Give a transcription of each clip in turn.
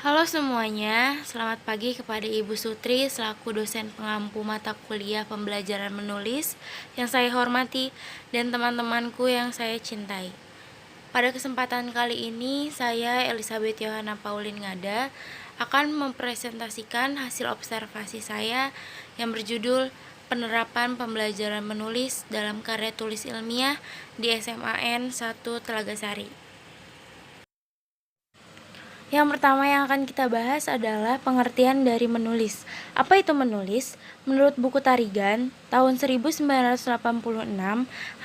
Halo semuanya, selamat pagi kepada Ibu Sutri selaku dosen pengampu mata kuliah pembelajaran menulis yang saya hormati dan teman-temanku yang saya cintai. Pada kesempatan kali ini, saya Elizabeth Yohana Pauline Ngada akan mempresentasikan hasil observasi saya yang berjudul Penerapan Pembelajaran Menulis dalam Karya Tulis Ilmiah di SMAN 1 Telaga Sari. Yang pertama yang akan kita bahas adalah pengertian dari menulis. Apa itu menulis? Menurut buku Tarigan, tahun 1986,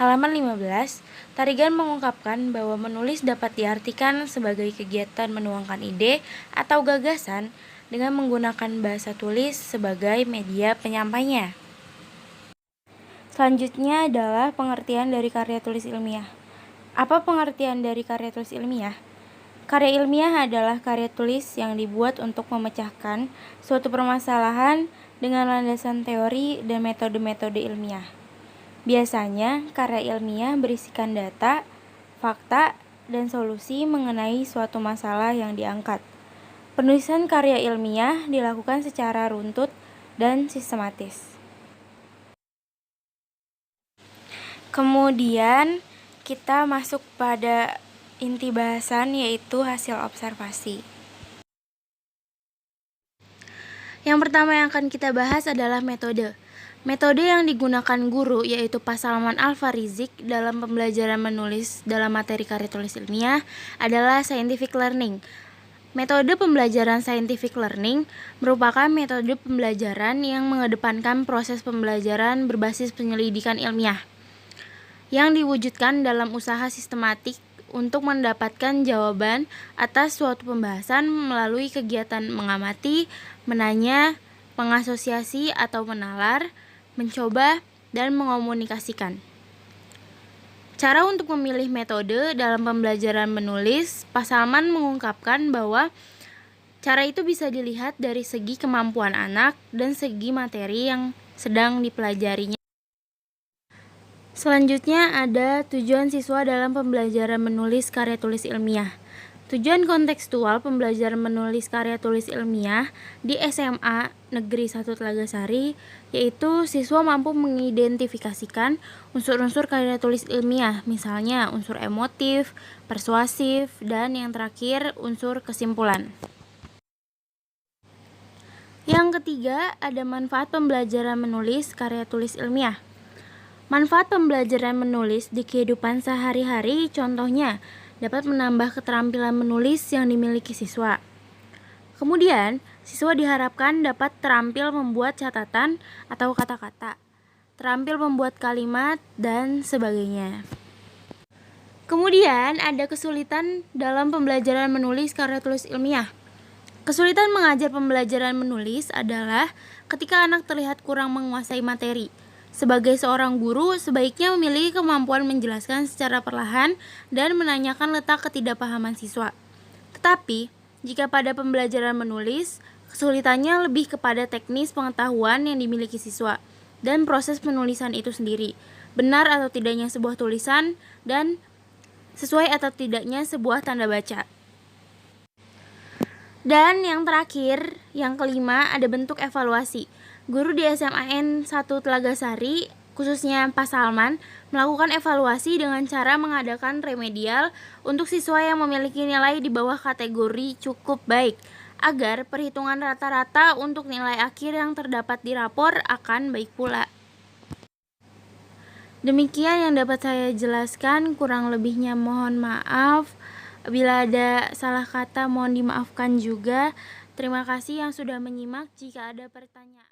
halaman 15, Tarigan mengungkapkan bahwa menulis dapat diartikan sebagai kegiatan menuangkan ide atau gagasan dengan menggunakan bahasa tulis sebagai media penyampainya. Selanjutnya adalah pengertian dari karya tulis ilmiah. Apa pengertian dari karya tulis ilmiah? Karya ilmiah adalah karya tulis yang dibuat untuk memecahkan suatu permasalahan dengan landasan teori dan metode-metode ilmiah. Biasanya, karya ilmiah berisikan data, fakta, dan solusi mengenai suatu masalah yang diangkat. Penulisan karya ilmiah dilakukan secara runtut dan sistematis. Kemudian, kita masuk pada inti bahasan, yaitu hasil observasi. Yang pertama yang akan kita bahas adalah metode. Metode yang digunakan guru yaitu Pak Salman Al-Farizik dalam pembelajaran menulis dalam materi karya tulis ilmiah adalah scientific learning. Metode pembelajaran scientific learning merupakan metode pembelajaran yang mengedepankan proses pembelajaran berbasis penyelidikan ilmiah yang diwujudkan dalam usaha sistematik untuk mendapatkan jawaban atas suatu pembahasan melalui kegiatan mengamati, menanya, mengasosiasi atau menalar, mencoba, dan mengomunikasikan. Cara untuk memilih metode dalam pembelajaran menulis, Pak Salman mengungkapkan bahwa cara itu bisa dilihat dari segi kemampuan anak dan segi materi yang sedang dipelajarinya. Selanjutnya ada tujuan siswa dalam pembelajaran menulis karya tulis ilmiah. Tujuan kontekstual pembelajaran menulis karya tulis ilmiah di SMA Negeri 1 Telaga Sari yaitu siswa mampu mengidentifikasikan unsur-unsur karya tulis ilmiah, misalnya unsur emotif, persuasif, dan yang terakhir unsur kesimpulan. Yang ketiga ada manfaat pembelajaran menulis karya tulis ilmiah. Manfaat pembelajaran menulis di kehidupan sehari-hari contohnya dapat menambah keterampilan menulis yang dimiliki siswa. Kemudian, siswa diharapkan dapat terampil membuat catatan atau kata-kata, terampil membuat kalimat, dan sebagainya. Kemudian, ada kesulitan dalam pembelajaran menulis karya tulis ilmiah. Kesulitan mengajar pembelajaran menulis adalah ketika anak terlihat kurang menguasai materi. Sebagai seorang guru, sebaiknya memiliki kemampuan menjelaskan secara perlahan dan menanyakan letak ketidakpahaman siswa. Tetapi, jika pada pembelajaran menulis, kesulitannya lebih kepada teknis pengetahuan yang dimiliki siswa dan proses penulisan itu sendiri, benar atau tidaknya sebuah tulisan, dan sesuai atau tidaknya sebuah tanda baca. Dan yang terakhir, yang kelima, ada bentuk evaluasi. Guru di SMAN 1 Telaga Sari, khususnya Pak Salman, melakukan evaluasi dengan cara mengadakan remedial untuk siswa yang memiliki nilai di bawah kategori cukup baik, agar perhitungan rata-rata untuk nilai akhir yang terdapat di rapor akan baik pula. Demikian yang dapat saya jelaskan, kurang lebihnya mohon maaf. Bila ada salah kata mohon dimaafkan juga. Terima kasih yang sudah menyimak. Jika ada pertanyaan